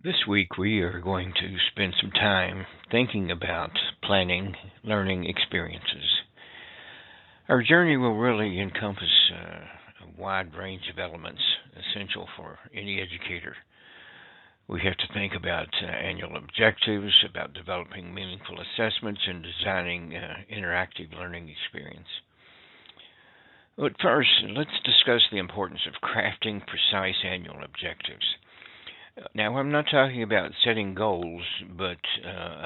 This week, we are going to spend some time thinking about planning learning experiences. Our journey will really encompass a wide range of elements essential for any educator. We have to think about annual objectives, about developing meaningful assessments, and designing interactive learning experience. But first, let's discuss the importance of crafting precise annual objectives. Now, I'm not talking about setting goals, but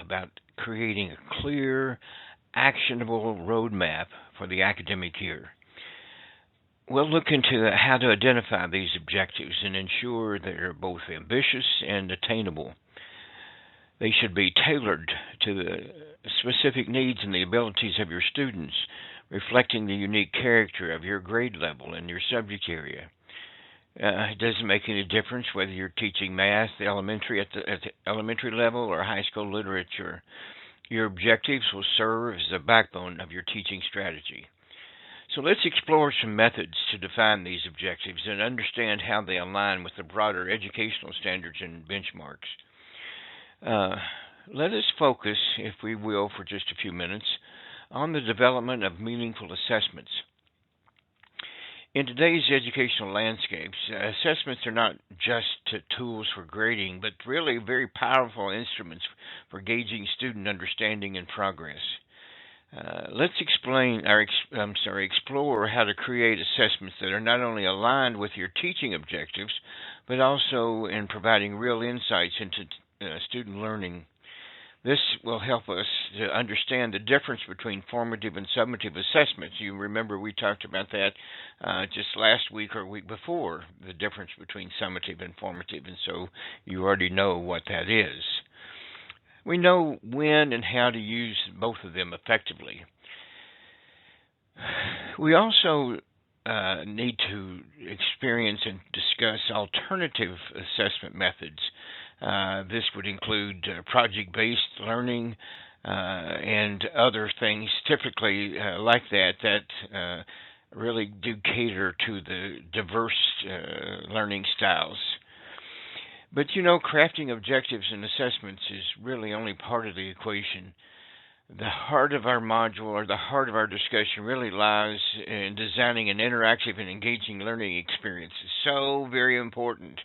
about creating a clear, actionable roadmap for the academic year. We'll look into how to identify these objectives and ensure they're both ambitious and attainable. They should be tailored to the specific needs and the abilities of your students, reflecting the unique character of your grade level and your subject area. It doesn't make any difference whether you're teaching math at the elementary level or high school literature. Your objectives will serve as the backbone of your teaching strategy. So let's explore some methods to define these objectives and understand how they align with the broader educational standards and benchmarks. Let us focus, if we will, for just a few minutes, on the development of meaningful assessments. In today's educational landscapes, assessments are not just tools for grading, but really very powerful instruments for gauging student understanding and progress. Let's explore how to create assessments that are not only aligned with your teaching objectives, but also in providing real insights into student learning. This will help us to understand the difference between formative and summative assessments. You remember we talked about that just last week or week before, the difference between summative and formative, and so you already know what that is. We know when and how to use both of them effectively. We also need to experience and discuss alternative assessment methods. This would include project-based learning and other things typically like that really do cater to the diverse learning styles. But crafting objectives and assessments is really only part of the equation. The heart of our module or the heart of our discussion really lies in designing an interactive and engaging learning experience. It's so very important.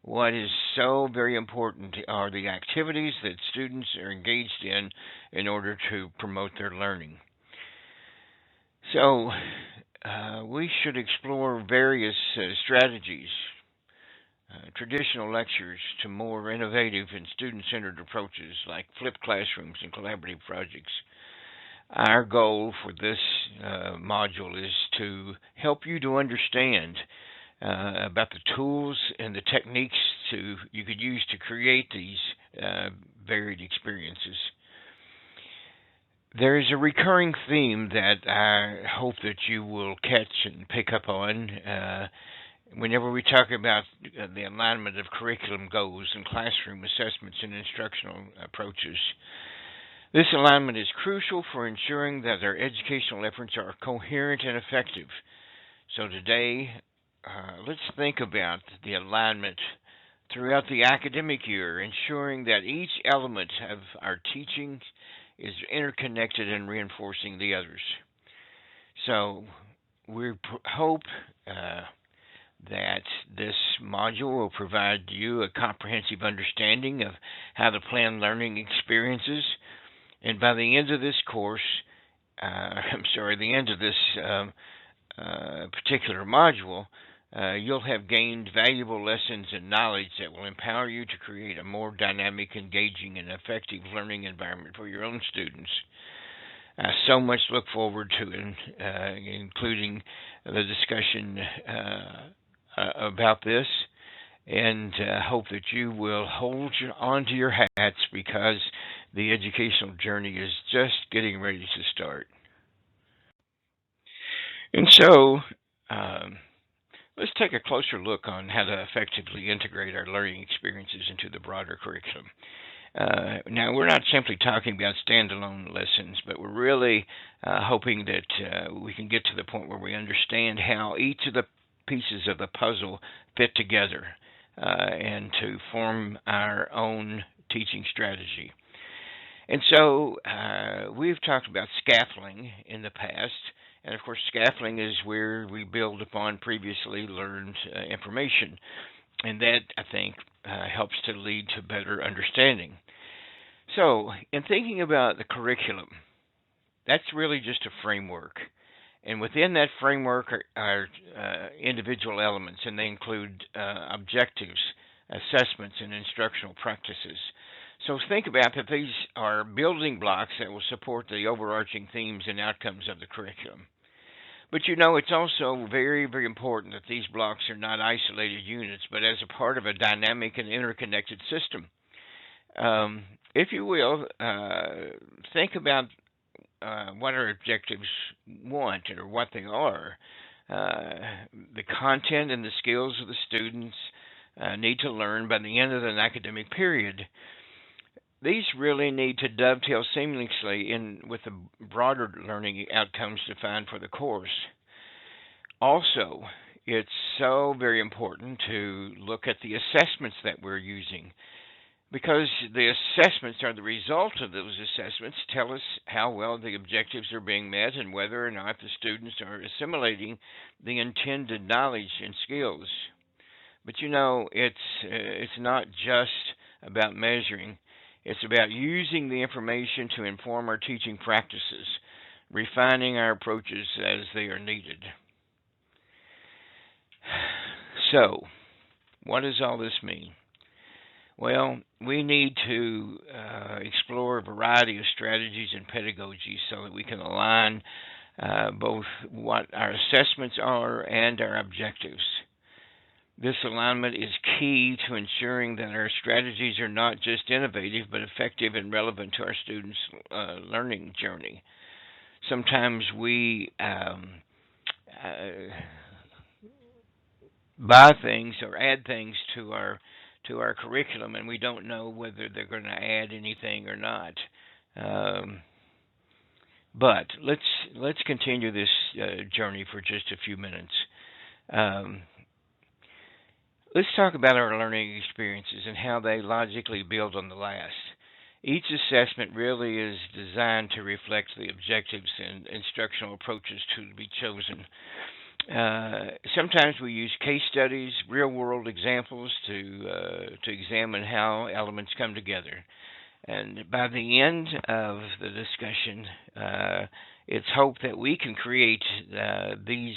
What is so very important are the activities that students are engaged in order to promote their learning. So, we should explore various strategies, traditional lectures to more innovative and student centered approaches like flipped classrooms and collaborative projects. Our goal for this module is to help you to understand about the tools and the techniques you could use to create these varied experiences. There is a recurring theme that I hope that you will catch and pick up on whenever we talk about the alignment of curriculum goals and classroom assessments and instructional approaches. This alignment is crucial for ensuring that our educational efforts are coherent and effective. So today, let's think about the alignment throughout the academic year, ensuring that each element of our teaching is interconnected and reinforcing the others. So we hope that this module will provide you a comprehensive understanding of how to plan learning experiences. And by the end of this course, the end of this particular module, you'll have gained valuable lessons and knowledge that will empower you to create a more dynamic, engaging, and effective learning environment for your own students. I so much look forward to including the discussion about this, and hope that you will hold on to your hats because the educational journey is just getting ready to start. And so, let's take a closer look on how to effectively integrate our learning experiences into the broader curriculum. Now, we're not simply talking about standalone lessons, but we're really hoping that we can get to the point where we understand how each of the pieces of the puzzle fit together. and to form our own teaching strategy. And so we've talked about scaffolding in the past, and of course, scaffolding is where we build upon previously learned information, and that I think helps to lead to better understanding. So, in thinking about the curriculum, that's really just a framework. And within that framework are individual elements, and they include objectives, assessments, and instructional practices. So think about that these are building blocks that will support the overarching themes and outcomes of the curriculum. But it's also very, very important that these blocks are not isolated units, but as a part of a dynamic and interconnected system. Um, if you will, think about what our objectives want or what they are. The content and the skills of the students need to learn by the end of an academic period. These really need to dovetail seamlessly in with the broader learning outcomes defined for the course. Also, it's so very important to look at the assessments that we're using because the assessments are the result of those assessments tell us how well the objectives are being met and whether or not the students are assimilating the intended knowledge and skills. But it's not just about measuring. It's about using the information to inform our teaching practices, refining our approaches as they are needed. So, what does all this mean? Well, we need to explore a variety of strategies and pedagogies so that we can align both what our assessments are and our objectives. This alignment is key to ensuring that our strategies are not just innovative but effective and relevant to our students' learning journey. Sometimes we buy things or add things to our curriculum, and we don't know whether they're going to add anything or not. Um, but let's continue this journey for just a few minutes. Um, let's talk about our learning experiences and how they logically build on the last. Each assessment really is designed to reflect the objectives and instructional approaches to be chosen. Sometimes we use case studies, real-world examples to examine how elements come together. And by the end of the discussion, it's hoped that we can create these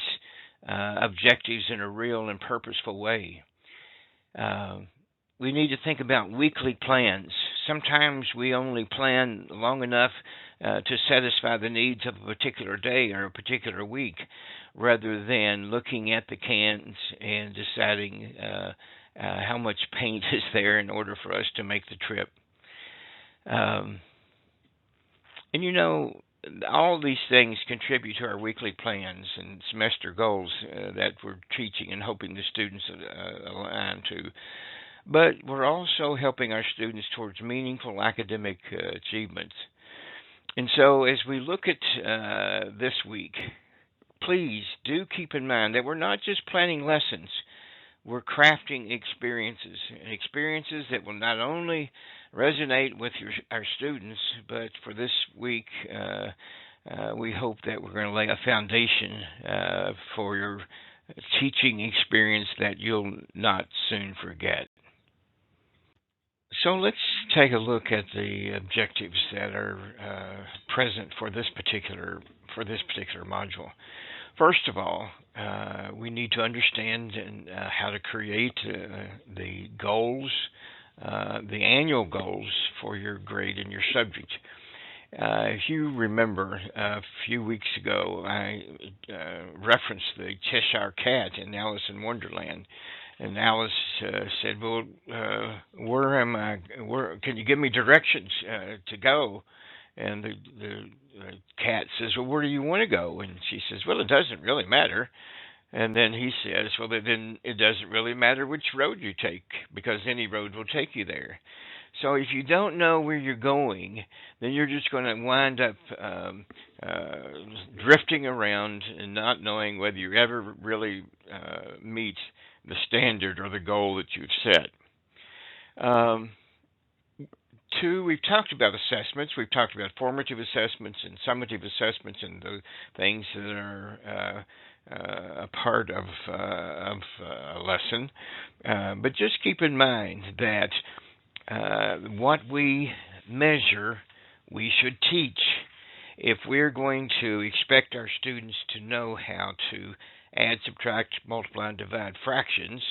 objectives in a real and purposeful way. Uh, we need to think about weekly plans. Sometimes we only plan long enough to satisfy the needs of a particular day or a particular week, rather than looking at the cans and deciding how much paint is there in order for us to make the trip. Um, and all these things contribute to our weekly plans and semester goals that we're teaching and hoping the students align to. But we're also helping our students towards meaningful academic achievements. And so, as we look at this week, please do keep in mind that we're not just planning lessons, we're crafting experiences, and experiences that will not only resonate with our students, but for this week, we hope that we're going to lay a foundation for your teaching experience that you'll not soon forget. So let's take a look at the objectives that are present for this particular module. First of all, we need to understand how to create the goals, the annual goals for your grade and your subject. If you remember, a few weeks ago, I referenced the Cheshire Cat in Alice in Wonderland, and Alice said, "Well, where am I? Where can you give me directions to go?" And the cat says, "Well, where do you want to go?" And she says, "Well, it doesn't really matter." And then he says, "Well, then it doesn't really matter which road you take because any road will take you there." So if you don't know where you're going, then you're just going to wind up drifting around and not knowing whether you ever really meet the standard or the goal that you've set. Um, Two, we've talked about assessments. We've talked about formative assessments and summative assessments and the things that are a part of a lesson. But just keep in mind that what we measure, we should teach. If we're going to expect our students to know how to add, subtract, multiply, and divide fractions,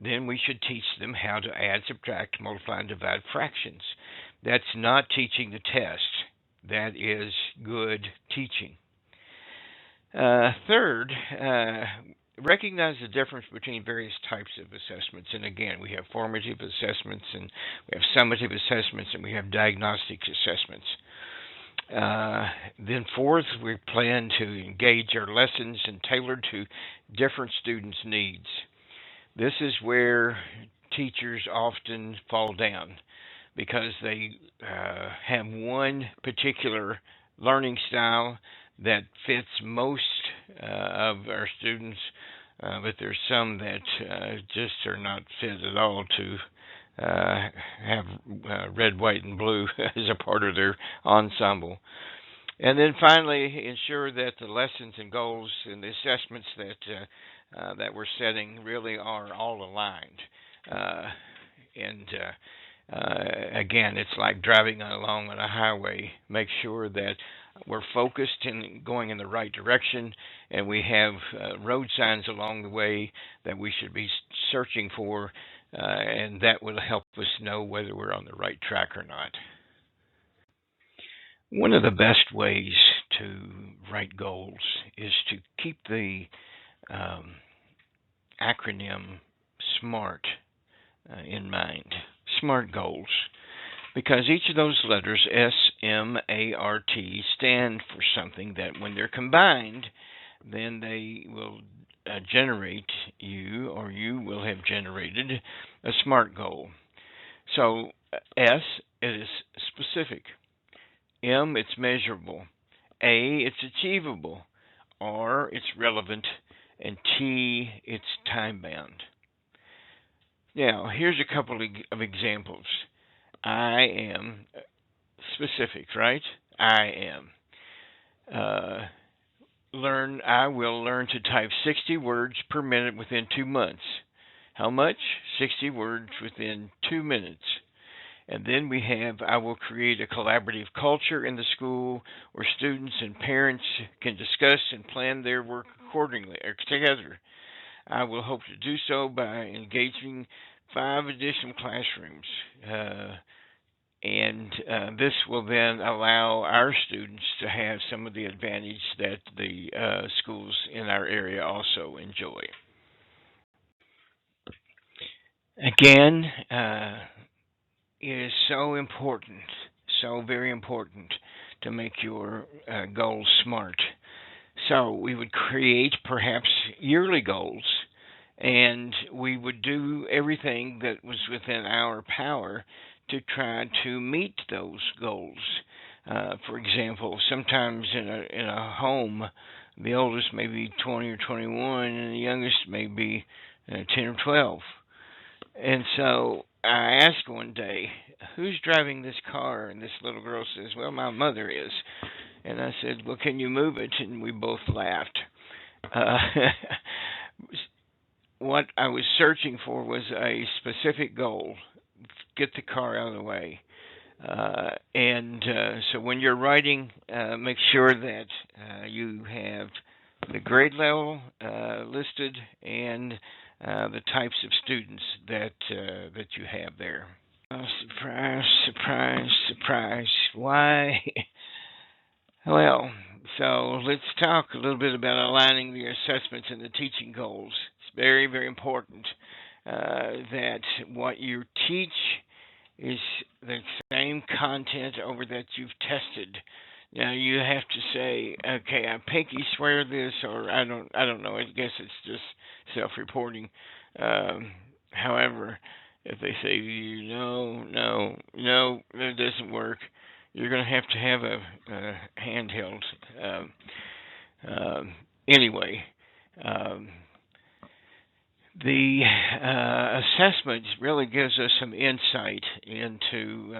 then we should teach them how to add, subtract, multiply, and divide fractions. That's not teaching the test. That is good teaching. Third, recognize the difference between various types of assessments. And again, we have formative assessments, and we have summative assessments, and we have diagnostic assessments. Then fourth, we plan to engage our lessons and tailor to different students' needs. This is where teachers often fall down because they have one particular learning style that fits most of our students, but there's some that just are not fit at all to have red, white, and blue as a part of their ensemble. And then finally, ensure that the lessons and goals and the assessments that we're setting really are all aligned. Again, it's like driving along on a highway. Make sure that we're focused and going in the right direction, and we have road signs along the way that we should be searching for, and that will help us know whether we're on the right track or not. One of the best ways to write goals is to keep the acronym SMART in mind. SMART goals. Because each of those letters, S-M-A-R-T, stand for something that when they're combined, then they will generate you, or you will have generated a SMART goal. So S, it is specific. M, it's measurable. A, it's achievable. R, it's relevant. And T, it's time-bound. Now, here's a couple of examples. I am specific, right? I am. I will learn to type 60 words per minute within 2 months. How much? 60 words within 2 minutes. And then we have, I will create a collaborative culture in the school where students and parents can discuss and plan their work accordingly or together. I will hope to do so by engaging 5 additional classrooms. This will then allow our students to have some of the advantage that the schools in our area also enjoy. Again, it is so important, so very important to make your goals SMART. So we would create perhaps yearly goals, and we would do everything that was within our power to try to meet those goals. For example, sometimes in a home, the oldest may be 20 or 21, and the youngest may be 10 or 12. And so I asked one day, "Who's driving this car?" And this little girl says, "Well, my mother is." And I said, "Well, can you move it?" And we both laughed. What I was searching for was a specific goal. Get the car out of the way. So when you're writing, make sure that you have the grade level listed and the types of students that you have there. Surprise, surprise, surprise. Why? Well, so let's talk a little bit about aligning the assessments and the teaching goals. It's very, very important that what you teach is the same content over that you've tested. Now you have to say, okay, I pinky swear this, or I don't know. I guess it's just self-reporting. However, if they say to you, no, that doesn't work, you're going to have a handheld. Anyway, The assessment really gives us some insight into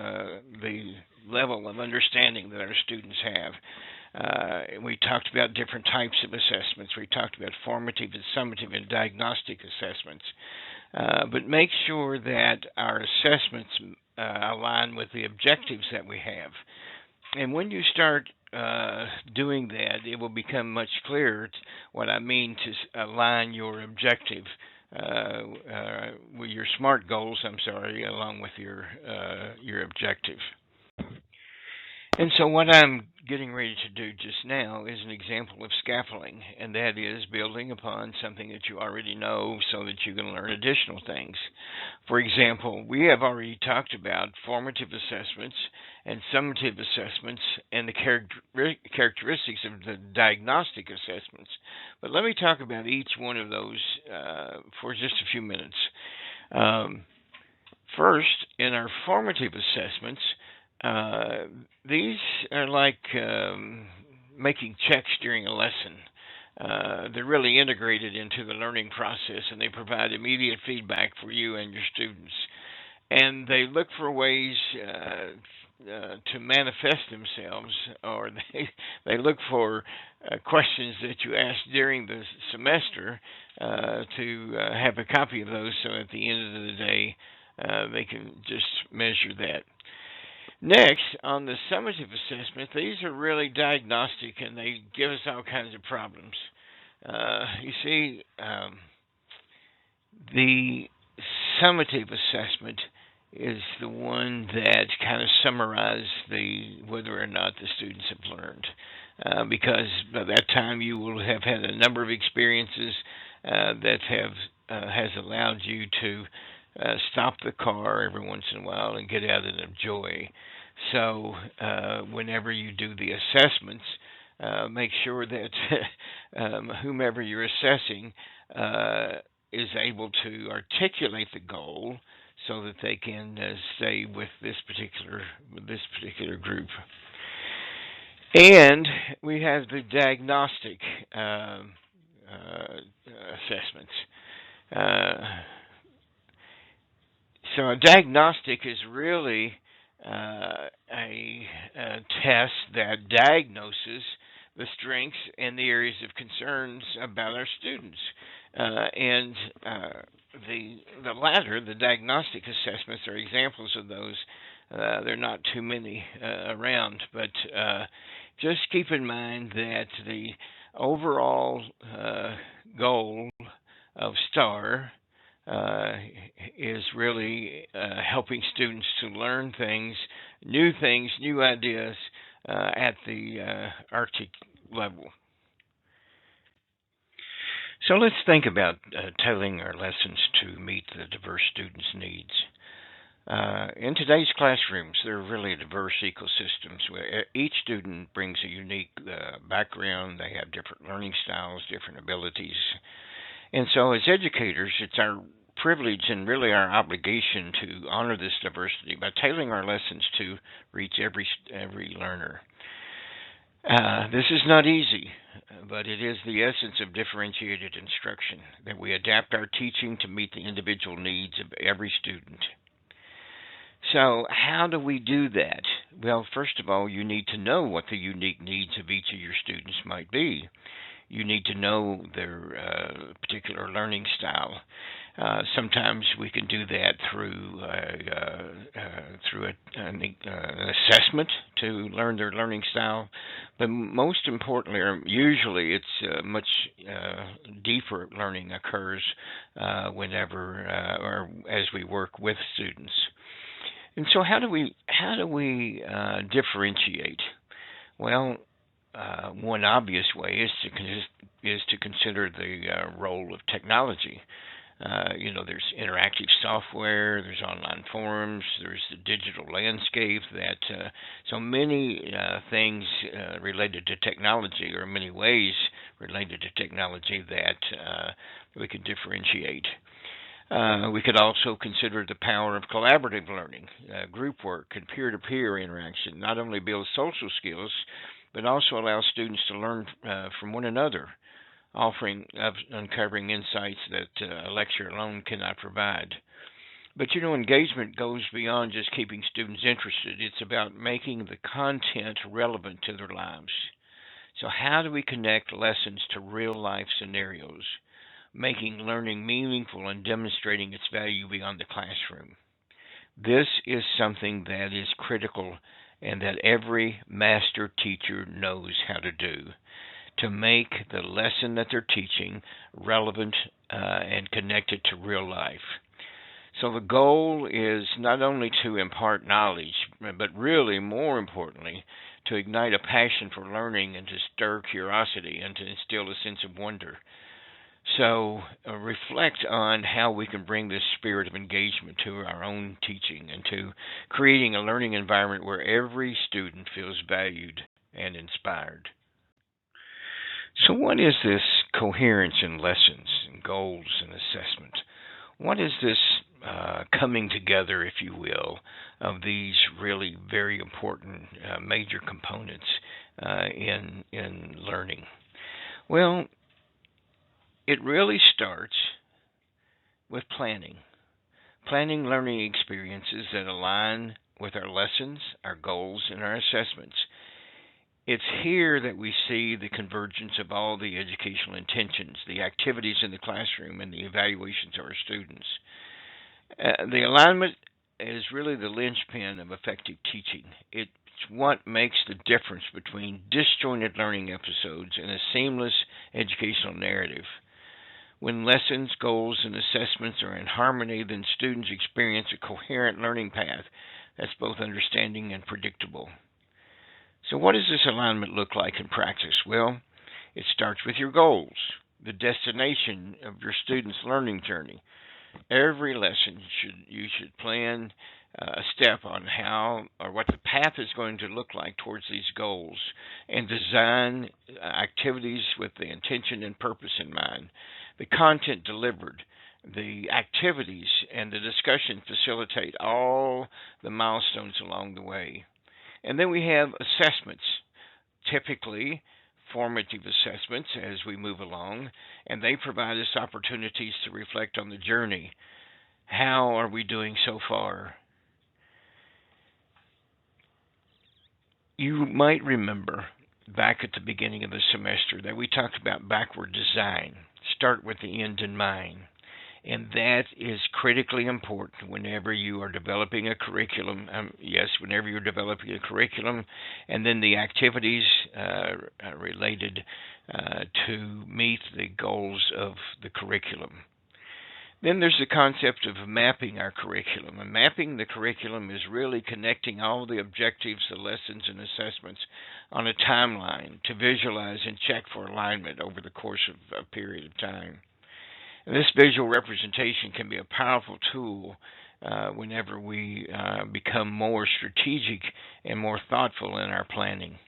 the level of understanding that our students have. We talked about different types of assessments. We talked about formative and summative and diagnostic assessments. But make sure that our assessments align with the objectives that we have. And when you start doing that, it will become much clearer what I mean to align your objective with your SMART goals. I'm sorry, along with your objective. And so, what I'm getting ready to do just now is an example of scaffolding, and that is building upon something that you already know so that you can learn additional things. For example, we have already talked about formative assessments and summative assessments and the characteristics of the diagnostic assessments. But let me talk about each one of those for just a few minutes. Um, First, in our formative assessments, uh, these are like making checks during a lesson. They're really integrated into the learning process and they provide immediate feedback for you and your students. And they look for ways to manifest themselves, or they look for questions that you ask during the semester to have a copy of those, so at the end of the day they can just measure that. Next, on the summative assessment, these are really diagnostic and they give us all kinds of problems. You see, the summative assessment is the one that kind of summarizes the whether or not the students have learned, because by that time you will have had a number of experiences that have has allowed you to stop the car every once in a while and get out and enjoy. So whenever you do the assessments, make sure that whomever you're assessing is able to articulate the goal so that they can stay with this particular group. And we have the diagnostic assessments. Uh, so a diagnostic is really a test that diagnoses the strengths and the areas of concerns about our students. And the latter, the diagnostic assessments, are examples of those. There are not too many around, but just keep in mind that the overall goal of STAR uh, is really helping students to learn things, new ideas at the Arctic level. So let's think about tailoring our lessons to meet the diverse students' needs. In today's classrooms, there are really diverse ecosystems where each student brings a unique background. They have different learning styles, different abilities. And so, as educators, it's our privilege and really our obligation to honor this diversity by tailoring our lessons to reach every learner. This is not easy, but it is the essence of differentiated instruction that we adapt our teaching to meet the individual needs of every student. So, how do we do that? Well, first of all, you need to know what the unique needs of each of your students might be. You need to know their particular learning style. Sometimes we can do that through an assessment to learn their learning style, but most importantly, or usually, it's much deeper learning occurs whenever or as we work with students. And so, how do we differentiate? Well, one obvious way is to consider the role of technology. There's interactive software, there's online forums, there's the digital landscape. That so many things related to technology, or many ways related to technology that we can differentiate. We could also consider the power of collaborative learning, group work, and peer-to-peer interaction. Not only builds social skills, but also allows students to learn from one another. uncovering insights that a lecture alone cannot provide. But engagement goes beyond just keeping students interested. It's about making the content relevant to their lives. So, how do we connect lessons to real life scenarios, making learning meaningful and demonstrating its value beyond the classroom? This is something that is critical and that every master teacher knows how to do to make the lesson that they're teaching relevant and connected to real life. So the goal is not only to impart knowledge, but really more importantly, to ignite a passion for learning and to stir curiosity and to instill a sense of wonder. So reflect on how we can bring this spirit of engagement to our own teaching and to creating a learning environment where every student feels valued and inspired. So, what is this coherence in lessons and goals and assessment? What is this coming together, if you will, of these really very important major components in learning? Well, it really starts with planning learning experiences that align with our lessons, our goals, and our assessments. It's here that we see the convergence of all the educational intentions, the activities in the classroom, and the evaluations of our students. The alignment is really the linchpin of effective teaching. It's what makes the difference between disjointed learning episodes and a seamless educational narrative. When lessons, goals, and assessments are in harmony, then students experience a coherent learning path that's both understanding and predictable. So, what does this alignment look like in practice? Well, it starts with your goals, the destination of your student's learning journey. Every lesson you should plan a step on how or what the path is going to look like towards these goals and design activities with the intention and purpose in mind. The content delivered, the activities, and the discussion facilitate all the milestones along the way. And then we have assessments, typically formative assessments as we move along, and they provide us opportunities to reflect on the journey. How are we doing so far? You might remember back at the beginning of the semester that we talked about backward design. Start with the end in mind. And that is critically important whenever you are developing a curriculum. Whenever you're developing a curriculum, and then the activities related to meet the goals of the curriculum. Then there's the concept of mapping our curriculum. And mapping the curriculum is really connecting all the objectives, the lessons, and assessments on a timeline to visualize and check for alignment over the course of a period of time. And this visual representation can be a powerful tool whenever we become more strategic and more thoughtful in our planning.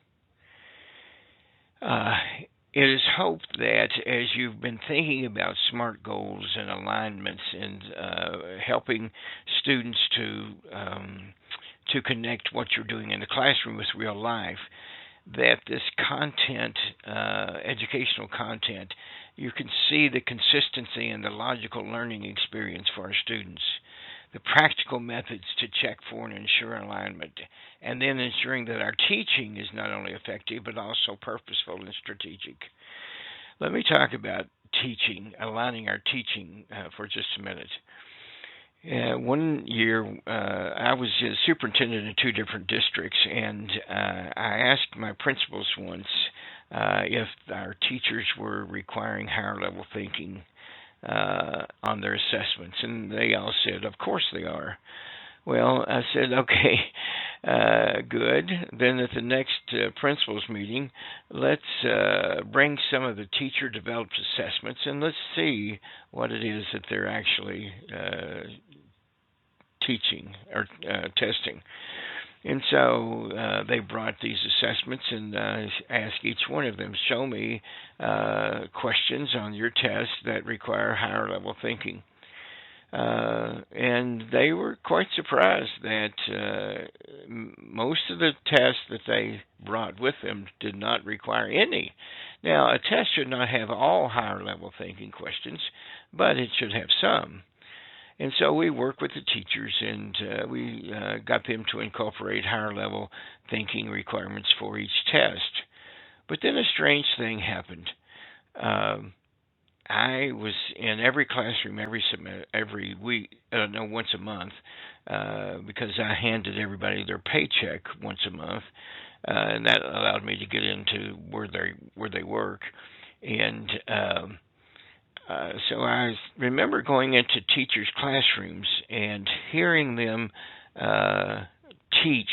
It is hoped that as you've been thinking about SMART goals and alignments and helping students to connect what you're doing in the classroom with real life, that this content, educational content, you can see the consistency and the logical learning experience for our students, the practical methods to check for and ensure alignment, and then ensuring that our teaching is not only effective but also purposeful and strategic. Let me talk about teaching, aligning our teaching for just a minute. One year, I was a superintendent in two different districts, and I asked my principals once if our teachers were requiring higher level thinking on their assessments, and they all said, "Of course they are." Well, I said, "Okay, good. Then at the next principals meeting, let's bring some of the teacher-developed assessments and let's see what it is that they're actually teaching or testing." And so they brought these assessments and asked each one of them, "Show me questions on your test that require higher level thinking." And they were quite surprised that most of the tests that they brought with them did not require any Now, a test should not have all higher level thinking questions, but it should have some. And so we worked with the teachers and we got them to incorporate higher level thinking requirements for each test. But then a strange thing happened. Um, I was in every classroom every week, no, once a month, because I handed everybody their paycheck once a month, and that allowed me to get into where they work. And so I remember going into teachers' classrooms and hearing them uh, teach,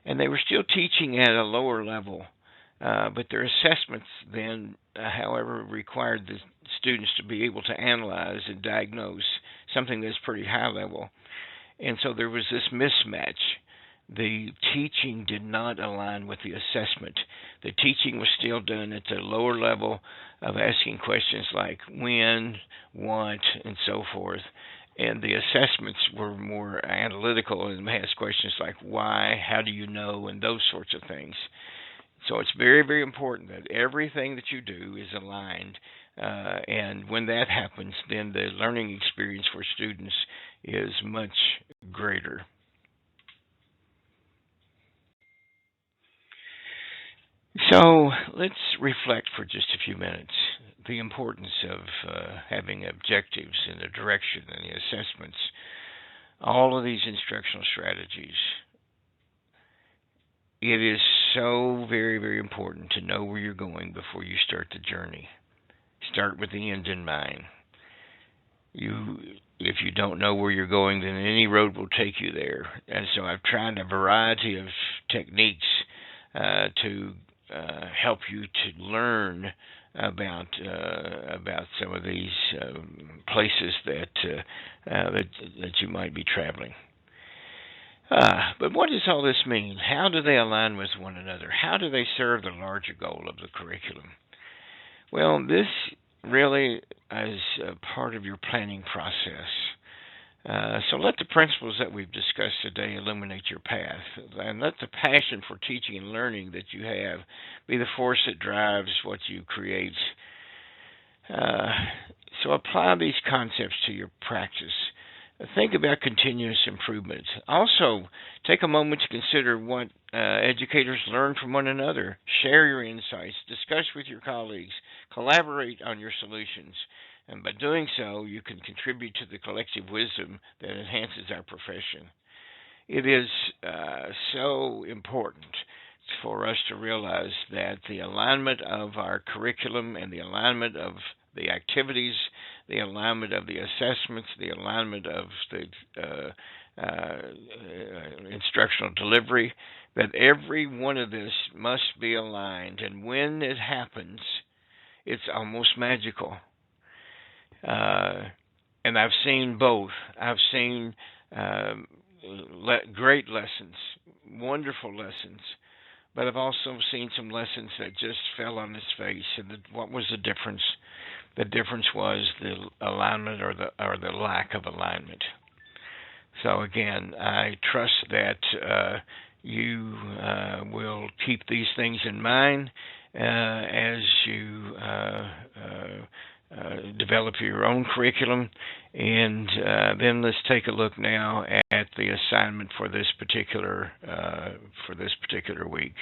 and they were still teaching at a lower level, but their assessments then, however, required the students to be able to analyze and diagnose something that's pretty high level. And so there was this mismatch. The teaching did not align with the assessment. The teaching was still done at the lower level of asking questions like when, what, and so forth. And the assessments were more analytical and asked questions like why, how do you know, and those sorts of things. So it's very, very important that everything that you do is aligned. And when that happens, then the learning experience for students is much greater. So let's reflect for just a few minutes the importance of having objectives and the direction and the assessments. All of these instructional strategies, it is so very, very important to know where you're going before you start the journey. Start with the end in mind. You, if you don't know where you're going, then any road will take you there. And so I've tried a variety of techniques to help you to learn about some of these places that you might be traveling. But what does all this mean? How do they align with one another? How do they serve the larger goal of the curriculum? Well, this really is a part of your planning process. So let the principles that we've discussed today illuminate your path, and let the passion for teaching and learning that you have be the force that drives what you create. Uh, so apply these concepts to your practice. Think about continuous improvement. Also, take a moment to consider what educators learn from one another. Share your insights, discuss with your colleagues, collaborate on your solutions. And by doing so, you can contribute to the collective wisdom that enhances our profession. It is so important for us to realize that the alignment of our curriculum and the alignment of the activities, the alignment of the assessments, the alignment of the instructional delivery, that every one of this must be aligned. And when it happens, it's almost magical. Uh, and I've seen both. I've seen great lessons, wonderful lessons, but I've also seen some lessons that just fell on its face. And what was the difference? The difference was the alignment or the lack of alignment. So again, I trust that you will keep these things in mind as you develop your own curriculum. And then let's take a look now at the assignment for this particular week.